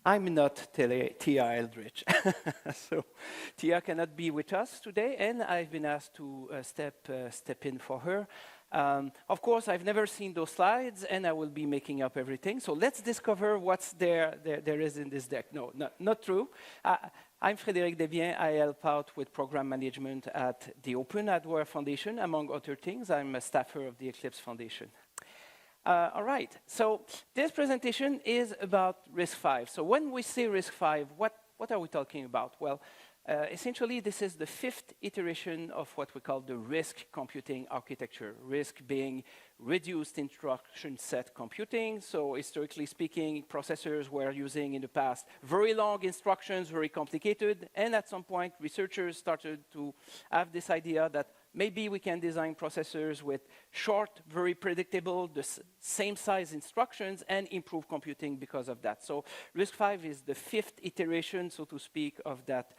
I'm not Tia Eldridge. So Tia cannot be with us today, and I've been asked to step in for her. Of course, I've never seen those slides, and I will be making up everything. So let's discover what's there is in this deck. No, not true. I'm Frédéric Desbiens. I help out with program management at the OpenHW Foundation. Among other things, I'm a staffer of the Eclipse Foundation. All right, so this presentation is about RISC-V. So when we say RISC-V, what are we talking about? Well, essentially, this is the 5th iteration of what we call the RISC computing architecture. RISC being reduced instruction set computing. So historically speaking, processors were using in the past very long instructions, very complicated. And at some point, researchers started to have this idea that maybe we can design processors with short, very predictable, the same size instructions and improve computing because of that. So RISC-V is the 5th iteration, so to speak, of that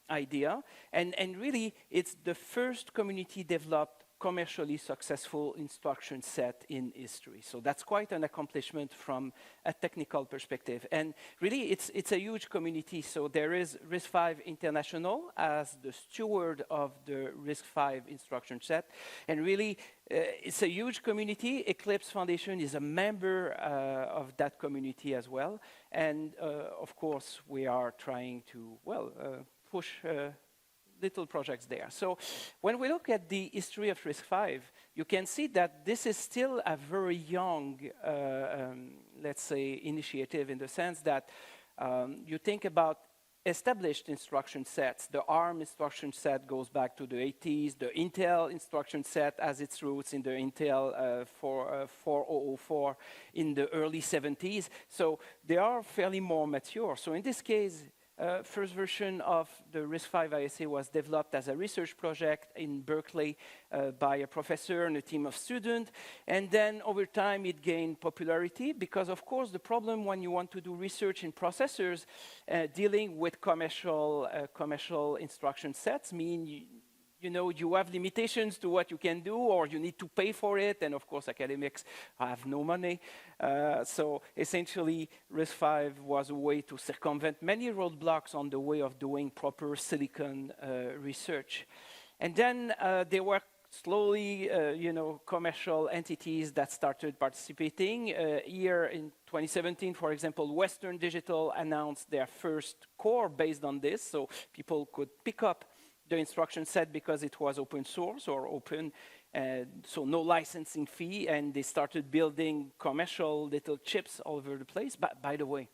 idea. And really, it's the first community-developed, commercially successful instruction set in history. So that's quite an accomplishment from a technical perspective. And really, it's a huge community. So there is RISC-V International as the steward of the RISC-V instruction set. And really, it's a huge community. Eclipse Foundation is a member of that community as well. And of course, we are trying to, push little projects there. So when we look at the history of RISC-V, you can see that this is still a very young, let's say, initiative in the sense that you think about established instruction sets. The ARM instruction set goes back to the 80s. The Intel instruction set has its roots in the Intel 4004 in the early 70s. So they are fairly more mature. So in this case, first version of the RISC-V ISA was developed as a research project in Berkeley by a professor and a team of students. And then over time, it gained popularity because, of course, the problem when you want to do research in processors dealing with commercial instruction sets mean you have limitations to what you can do, or you need to pay for it, and of course academics have no money. So essentially, RISC-V was a way to circumvent many roadblocks on the way of doing proper silicon research. And then there were slowly, commercial entities that started participating. Here in 2017, for example, Western Digital announced their first core based on this, so people could pick up the instruction set because it was open source or open, so no licensing fee, and they started building commercial little chips all over the place. But by the way,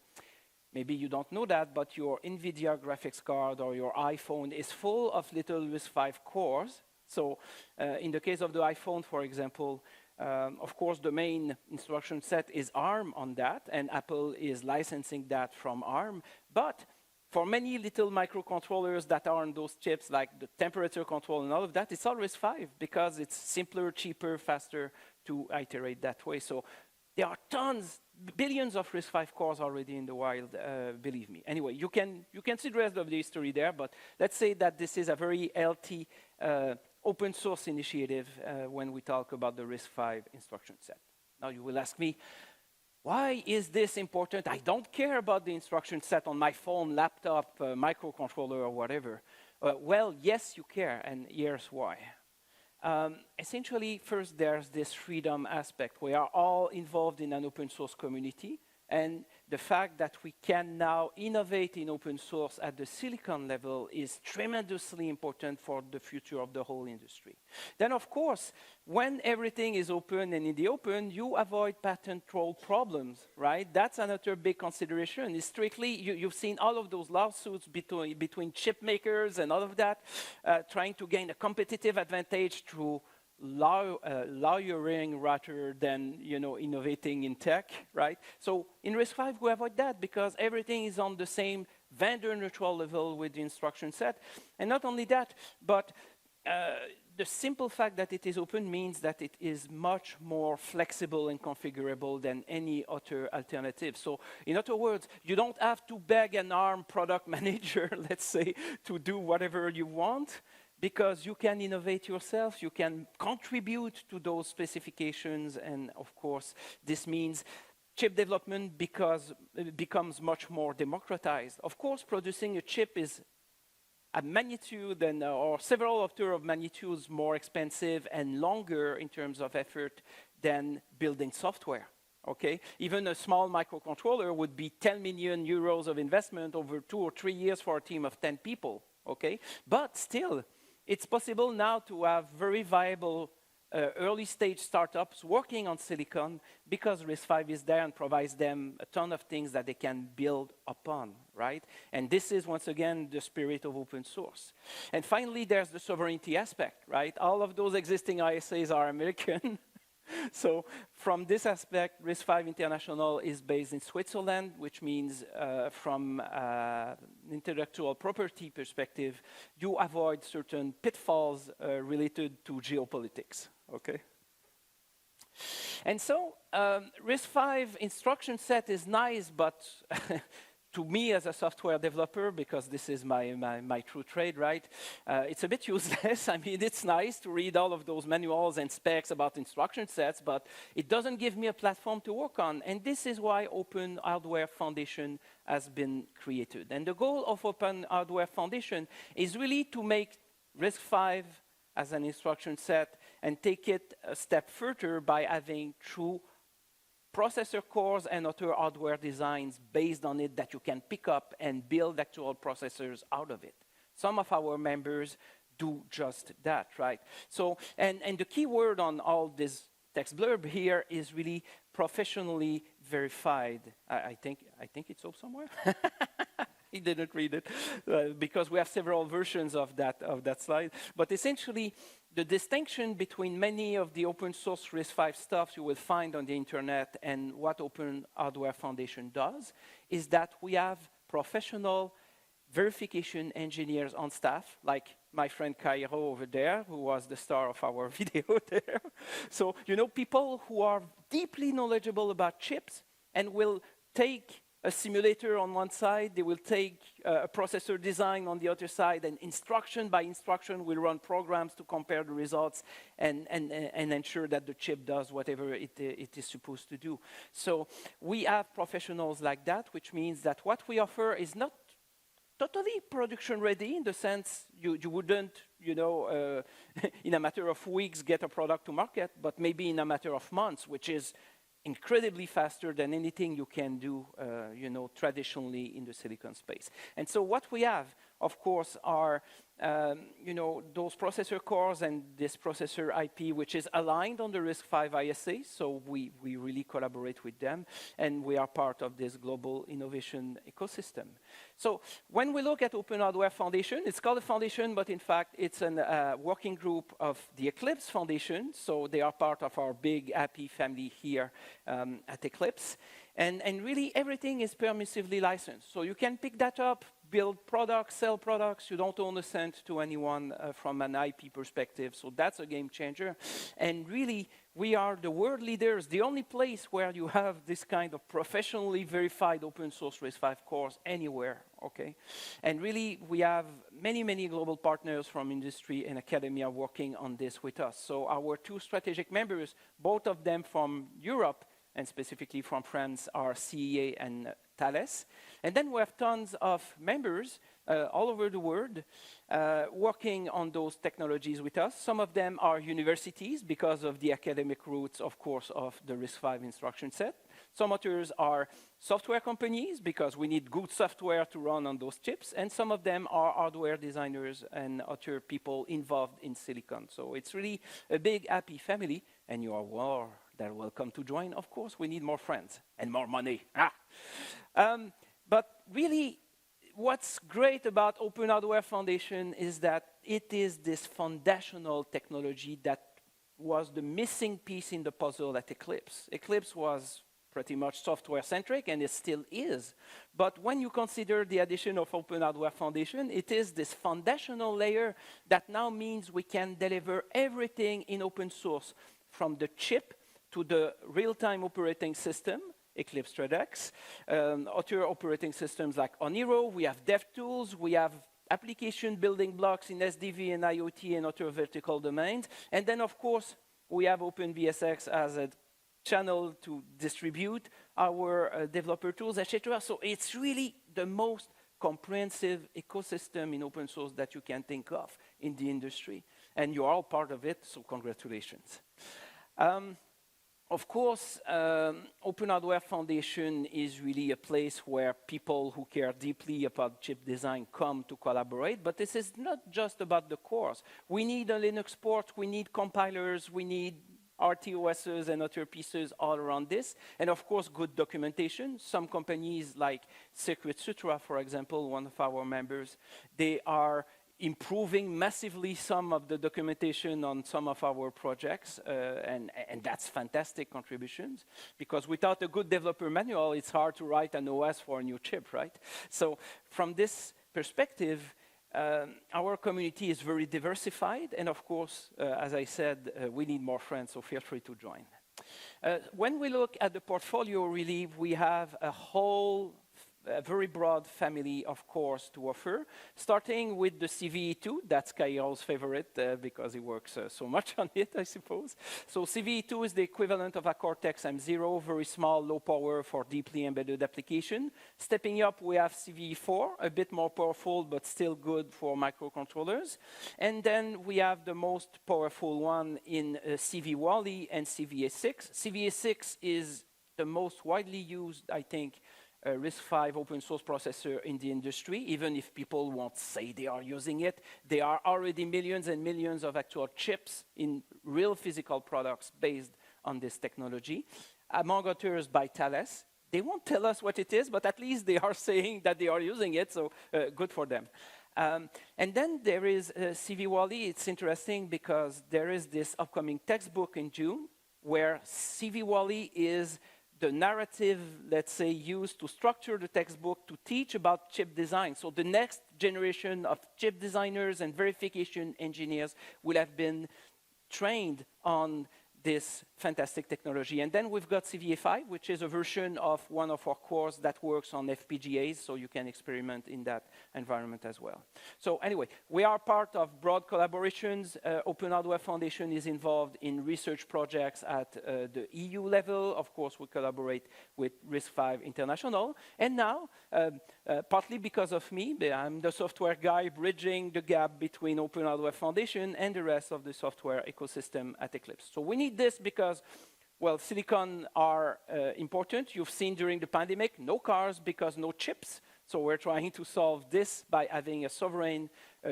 maybe you don't know that, but your NVIDIA graphics card or your iPhone is full of little RISC-V cores. So in the case of the iPhone, for example, of course, the main instruction set is ARM on that, and Apple is licensing that from ARM. But for many little microcontrollers that are on those chips, like the temperature control and all of that, it's all RISC-V because it's simpler, cheaper, faster to iterate that way. So there are tons, billions of RISC-V cores already in the wild, believe me. Anyway, you can see the rest of the history there, but let's say that this is a very healthy open source initiative when we talk about the RISC-V instruction set. Now you will ask me, why is this important? I don't care about the instruction set on my phone, laptop, microcontroller, or whatever. Well, yes, you care, and here's why. Essentially, first, there's this freedom aspect. We are all involved in an open source community, and the fact that we can now innovate in open source at the silicon level is tremendously important for the future of the whole industry. Then, of course, when everything is open and in the open, you avoid patent troll problems, right? That's another big consideration. It's strictly, you've seen all of those lawsuits between chip makers and all of that, trying to gain a competitive advantage through lawyering rather than innovating in tech, right? So in RISC-V we avoid that because everything is on the same vendor neutral level with the instruction set. And not only that, but the simple fact that it is open means that it is much more flexible and configurable than any other alternative. So in other words, you don't have to beg an ARM product manager, let's say, to do whatever you want, because you can innovate yourself, you can contribute to those specifications, and of course, this means chip development becomes much more democratized. Of course, producing a chip is a magnitude or several orders of magnitudes more expensive and longer in terms of effort than building software. Okay, even a small microcontroller would be 10 million euros of investment over 2 or 3 years for a team of 10 people. Okay, but still, it's possible now to have very viable early stage startups working on silicon because RISC-V is there and provides them a ton of things that they can build upon, right? And this is, once again, the spirit of open source. And finally, there's the sovereignty aspect, right? All of those existing ISAs are American. So from this aspect, RISC-V International is based in Switzerland, which means from intellectual property perspective, you avoid certain pitfalls related to geopolitics, okay? And so RISC-V instruction set is nice, but to me as a software developer, because this is my true trade, right? It's a bit useless. I mean, it's nice to read all of those manuals and specs about instruction sets, but it doesn't give me a platform to work on. And this is why OpenHW Foundation has been created. And the goal of OpenHW Foundation is really to make RISC-V as an instruction set and take it a step further by having true processor cores and other hardware designs based on it that you can pick up and build actual processors out of it. Some of our members do just that, right? So, and the key word on all this text blurb here is really professionally verified. I think it's up somewhere. He didn't read it because we have several versions of that slide. But essentially, the distinction between many of the open source RISC-V stuff you will find on the internet and what OpenHW Foundation does is that we have professional verification engineers on staff, like my friend Cairo over there, who was the star of our video there. So, you know, people who are deeply knowledgeable about chips and will take a simulator on one side, they will take a processor design on the other side, and instruction by instruction will run programs to compare the results and ensure that the chip does whatever it is supposed to do. So we have professionals like that, which means that what we offer is not totally production ready in the sense you wouldn't, you know, in a matter of weeks get a product to market, but maybe in a matter of months, which is incredibly faster than anything you can do, you know, traditionally in the silicon space. And so what we have, of course, are, you know, those processor cores and this processor IP, which is aligned on the RISC-V ISA. So we really collaborate with them, and we are part of this global innovation ecosystem. So when we look at OpenHW Foundation, it's called a foundation, but in fact, it's a working group of the Eclipse Foundation. So they are part of our big, happy family here at Eclipse. And really, everything is permissively licensed. So you can pick that up, build products, sell products. You don't own a cent to anyone from an IP perspective. So that's a game changer. And really, we are the world leaders, the only place where you have this kind of professionally verified open source RISC-V cores anywhere, okay? And really, we have many, many global partners from industry and academia working on this with us. So our two strategic members, both of them from Europe, and specifically from France, are CEA and Thales. And then we have tons of members all over the world working on those technologies with us. Some of them are universities because of the academic roots, of course, of the RISC-V instruction set. Some others are software companies because we need good software to run on those chips. And some of them are hardware designers and other people involved in silicon. So it's really a big, happy family. And you are welcome to join. Of course, we need more friends and more money. But really, what's great about OpenHW Foundation is that it is this foundational technology that was the missing piece in the puzzle at Eclipse. Eclipse was pretty much software-centric, and it still is. But when you consider the addition of OpenHW Foundation, it is this foundational layer that now means we can deliver everything in open source, from the chip to the real-time operating system, Eclipse ThreadX, other operating systems like Oniro. We have DevTools, we have application building blocks in SDV and IoT and other vertical domains. And then, of course, we have OpenVSX as a channel to distribute our developer tools, etc. So it's really the most comprehensive ecosystem in open source that you can think of in the industry. And you're all part of it, so congratulations. Of course, OpenHW Foundation is really a place where people who care deeply about chip design come to collaborate, but this is not just about the cores. We need a Linux port, we need compilers, we need RTOSs and other pieces all around this, and of course, good documentation. Some companies like Circuit Sutra, for example, one of our members, they are improving massively some of the documentation on some of our projects, and that's fantastic contributions, because without a good developer manual, it's hard to write an OS for a new chip, right? So from this perspective, our community is very diversified, and of course, as I said, we need more friends, so feel free to join. When we look at the portfolio, really, we have a very broad family of cores to offer, starting with the CVE2. That's Kairal's favorite because he works so much on it, I suppose. So CVE2 is the equivalent of a Cortex M0, very small, low power for deeply embedded application. Stepping up, we have CVE4, a bit more powerful, but still good for microcontrollers. And then we have the most powerful one in CV-Wally and CVA6. CVA6 is the most widely used, I think, RISC-V open source processor in the industry. Even if people won't say they are using it, there are already millions and millions of actual chips in real physical products based on this technology, among others by Thales. They won't tell us what it is, but at least they are saying that they are using it, so good for them. And then there is CV-Wally. It's interesting because there is this upcoming textbook in June where CV-Wally is the narrative, let's say, used to structure the textbook to teach about chip design. So the next generation of chip designers and verification engineers will have been trained on this fantastic technology. And then we've got CVA5, which is a version of one of our cores that works on FPGAs, so you can experiment in that environment as well. So anyway, we are part of broad collaborations. OpenHW Foundation is involved in research projects at the EU level. Of course, we collaborate with RISC-V International. And now, partly because of me, I'm the software guy bridging the gap between OpenHW Foundation and the rest of the software ecosystem at Eclipse. So we need this because, well, silicon are important. You've seen during the pandemic, no cars because no chips. So we're trying to solve this by having a sovereign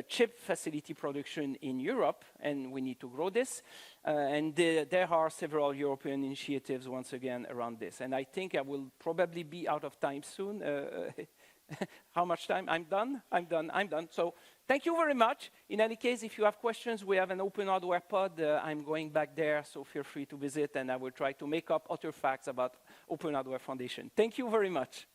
chip facility production in Europe, and we need to grow this. And there are several European initiatives, once again, around this. And I think I will probably be out of time soon. How much time? I'm done. So thank you very much. In any case, if you have questions, we have an open hardware pod. I'm going back there, so feel free to visit, and I will try to make up other facts about OpenHW Foundation. Thank you very much.